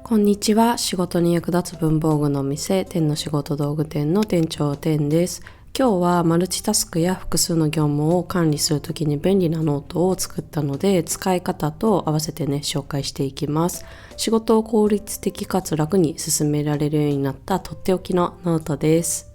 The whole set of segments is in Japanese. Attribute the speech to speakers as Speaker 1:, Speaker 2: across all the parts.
Speaker 1: こんにちは。仕事に役立つ文房具の店、天の仕事道具店の店長天です。今日はマルチタスクや複数の業務を管理するときに便利なノートを作ったので、使い方と合わせて紹介していきます。仕事を効率的かつ楽に進められるようになったとっておきのノートです。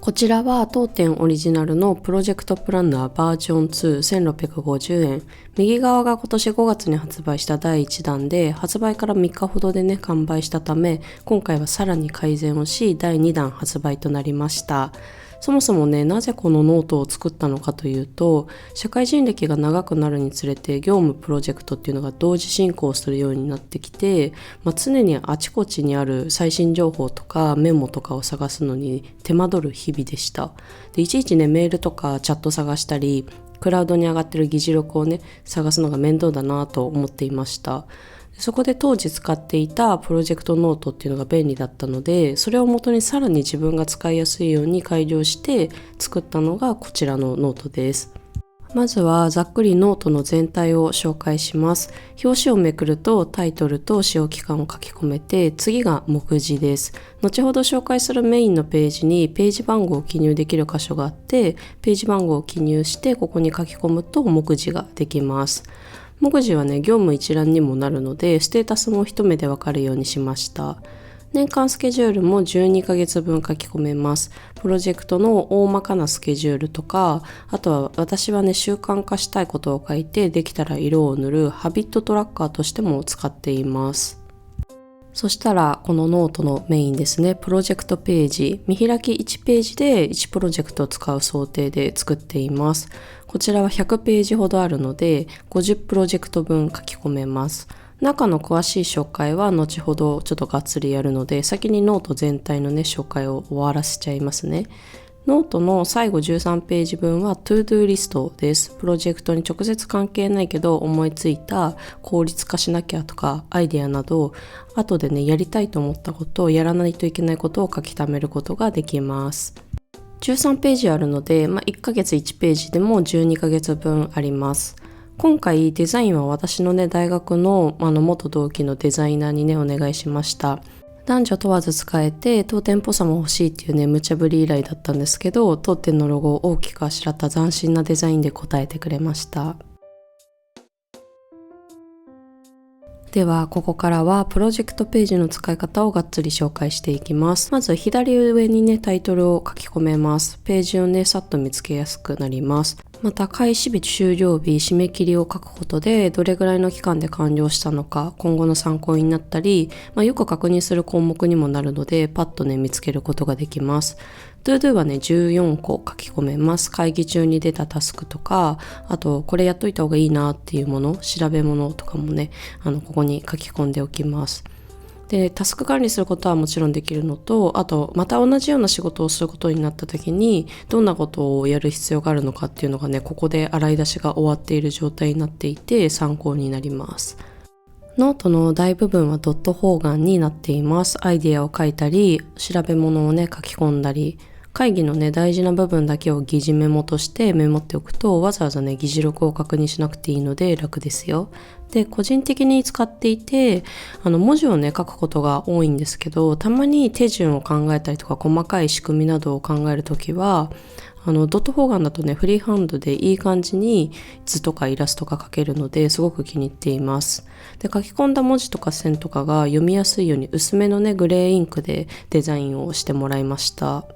Speaker 1: こちらは当店オリジナルのプロジェクトプランナーバージョン2 1650円。右側が今年5月に発売した第1弾で、発売から3日ほどで完売したため、今回はさらに改善をし第2弾発売となりました。そもそもなぜこのノートを作ったのかというと、社会人歴が長くなるにつれて業務プロジェクトっていうのが同時進行するようになってきて、常にあちこちにある最新情報とかメモとかを探すのに手間取る日々でした。でいちいちメールとかチャット探したり、クラウドに上がってる議事録を探すのが面倒だなと思っていました。そこで当時使っていたプロジェクトノートっていうのが便利だったので、それを元にさらに自分が使いやすいように改良して作ったのがこちらのノートです。まずはざっくりノートの全体を紹介します。表紙をめくるとタイトルと使用期間を書き込めて、次が目次です。後ほど紹介するメインのページにページ番号を記入できる箇所があって、ページ番号を記入してここに書き込むと目次ができます。目次は業務一覧にもなるので、ステータスも一目でわかるようにしました。年間スケジュールも12ヶ月分書き込めます。プロジェクトの大まかなスケジュールとか、あとは私は習慣化したいことを書いて、できたら色を塗るハビットトラッカーとしても使っています。そしたらこのノートのメインですね、プロジェクトページ、見開き1ページで1プロジェクトを使う想定で作っています。こちらは100ページほどあるので50プロジェクト分書き込めます。中の詳しい紹介は後ほどちょっとがっつりやるので、先にノート全体の紹介を終わらせちゃいますね。ノートの最後13ページ分は To-Do リストです。プロジェクトに直接関係ないけど思いついた効率化しなきゃとかアイデアなど、後でやりたいと思ったことをやらないといけないことを書き溜めることができます。13ページあるので、1ヶ月1ページでも12ヶ月分あります。今回デザインは私の大学の元同期のデザイナーにお願いしました。男女問わず使えて当店っぽさも欲しいっていう無茶ぶり依頼だったんですけど、当店のロゴを大きくあしらった斬新なデザインで応えてくれました。ではここからはプロジェクトページの使い方をがっつり紹介していきます。まず左上にタイトルを書き込めます。ページをさっと見つけやすくなります。また開始日、終了日、締め切りを書くことでどれぐらいの期間で完了したのか今後の参考になったり、よく確認する項目にもなるのでパッと見つけることができます。To-Do は14個書き込めます。会議中に出たタスクとか、あとこれやっといた方がいいなっていうもの、調べ物とかもここに書き込んでおきます。で、タスク管理することはもちろんできるのと、あとまた同じような仕事をすることになった時にどんなことをやる必要があるのかっていうのがここで洗い出しが終わっている状態になっていて参考になります。ノートの大部分はドット方眼になっています。アイデアを書いたり、調べ物を書き込んだり、会議の大事な部分だけを議事メモとしてメモっておくと、わざわざ議事録を確認しなくていいので楽ですよ。で、個人的に使っていて、文字を書くことが多いんですけど、たまに手順を考えたりとか細かい仕組みなどを考えるときは、ドット方眼だとフリーハンドでいい感じに図とかイラストが描けるのですごく気に入っています。で、書き込んだ文字とか線とかが読みやすいように薄めのグレーインクでデザインをしてもらいました。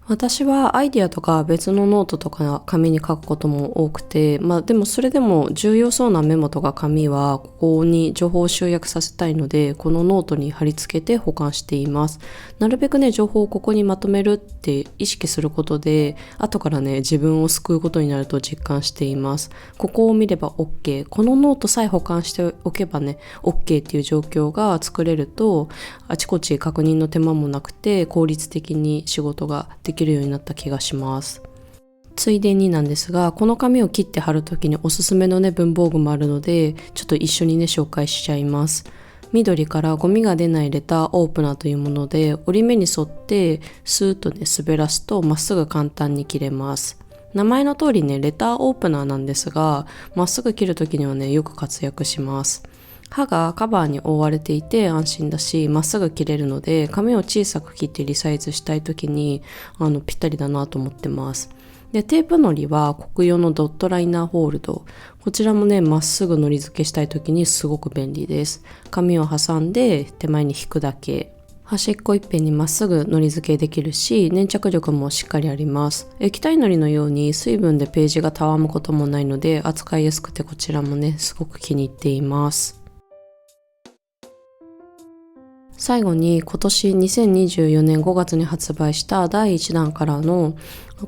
Speaker 1: 私はアイディアとか別のノートとか紙に書くことも多くて、でもそれでも重要そうなメモとか紙はここに情報を集約させたいので、このノートに貼り付けて保管しています。なるべく情報をここにまとめるって意識することで、後から自分を救うことになると実感しています。ここを見れば OK、このノートさえ保管しておけばOK っていう状況が作れると、あちこち確認の手間もなくて効率的に仕事ができるようになった気がします。ついでになんですが、この紙を切って貼るときにおすすめの文房具もあるので、ちょっと一緒に紹介しちゃいます。緑からゴミが出ないレターオープナーというもので、折り目に沿ってスーッと滑らすとまっすぐ簡単に切れます。名前の通りね、レターオープナーなんですが、まっすぐ切るときにはね、よく活躍します。刃がカバーに覆われていて安心だし、まっすぐ切れるので、紙を小さく切ってリサイズしたいときに、ぴったりだなと思ってます。で、テープのりは国用のドットライナーホールド。こちらもね、まっすぐのり付けしたいときにすごく便利です。紙を挟んで手前に引くだけ。端っこ一辺にまっすぐのり付けできるし、粘着力もしっかりあります。液体のりのように水分でページがたわむこともないので、扱いやすくてこちらもね、すごく気に入っています。最後に今年2024年5月に発売した第1弾からの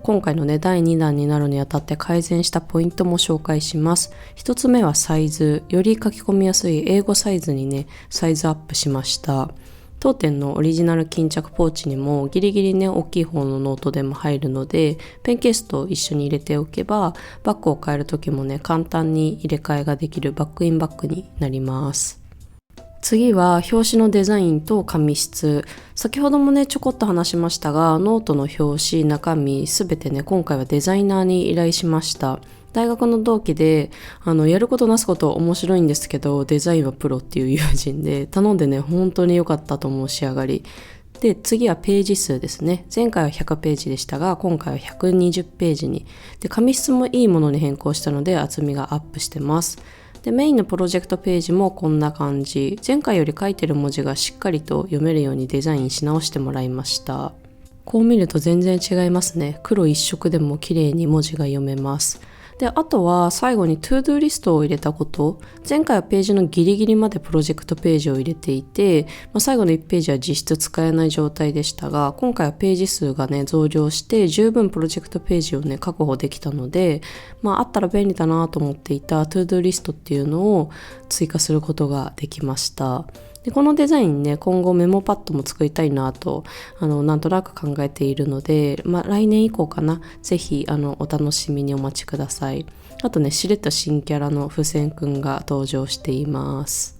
Speaker 1: 今回のね第2弾になるにあたって改善したポイントも紹介します。一つ目はサイズ。より書き込みやすい英語サイズにねサイズアップしました。当店のオリジナル巾着ポーチにもギリギリね大きい方のノートでも入るので、ペンケースと一緒に入れておけばバッグを変える時もね簡単に入れ替えができるバックインバッグになります。次は表紙のデザインと紙質。先ほどもねちょこっと話しましたが、ノートの表紙、中身すべてね今回はデザイナーに依頼しました。大学の同期でやることなすこと面白いんですけど、デザインはプロっていう友人で頼んでね本当に良かったと思う仕上がりで、次はページ数ですね。前回は100ページでしたが、今回は120ページに。で、紙質もいいものに変更したので厚みがアップしてます。で、メインのプロジェクトページもこんな感じ。前回より書いてる文字がしっかりと読めるようにデザインし直してもらいました。こう見ると全然違いますね。黒一色でも綺麗に文字が読めます。で、あとは最後に To-Do リストを入れたこと。前回はページのギリギリまでプロジェクトページを入れていて、最後の1ページは実質使えない状態でしたが、今回はページ数がね増量して十分プロジェクトページをね確保できたので、あったら便利だなと思っていた To-Do リストっていうのを追加することができました。で、このデザインね、今後メモパッドも作りたいなと、なんとなく考えているので、来年以降かな、ぜひ、お楽しみにお待ちください。あとね、しれっと新キャラの付箋くんが登場しています。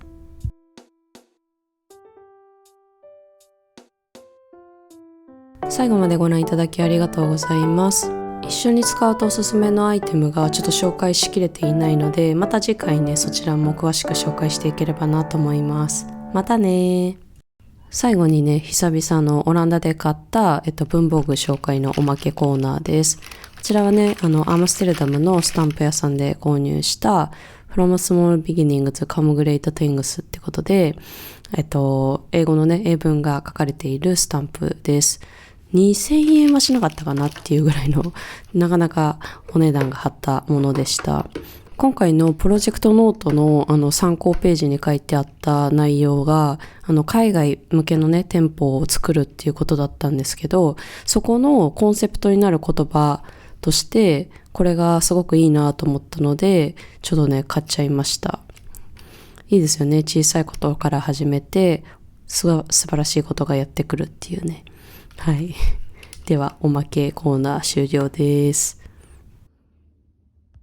Speaker 1: 最後までご覧いただきありがとうございます。一緒に使うとおすすめのアイテムがちょっと紹介しきれていないので、また次回ね、そちらも詳しく紹介していければなと思います。またね。最後にね、久々のオランダで買った、文房具紹介のおまけコーナーです。こちらはね、アムステルダムのスタンプ屋さんで購入した From Small Beginnings to Come Great Things ってことで、英語のね、英文が書かれているスタンプです。2000円はしなかったかなっていうぐらいの、なかなかお値段が張ったものでした。今回のプロジェクトノートの参考ページに書いてあった内容が海外向けのね店舗を作るっていうことだったんですけど、そこのコンセプトになる言葉としてこれがすごくいいなと思ったので、ちょっとね買っちゃいました。いいですよね。小さいことから始めて素晴らしいことがやってくるっていうね。はい。ではおまけコーナー終了です。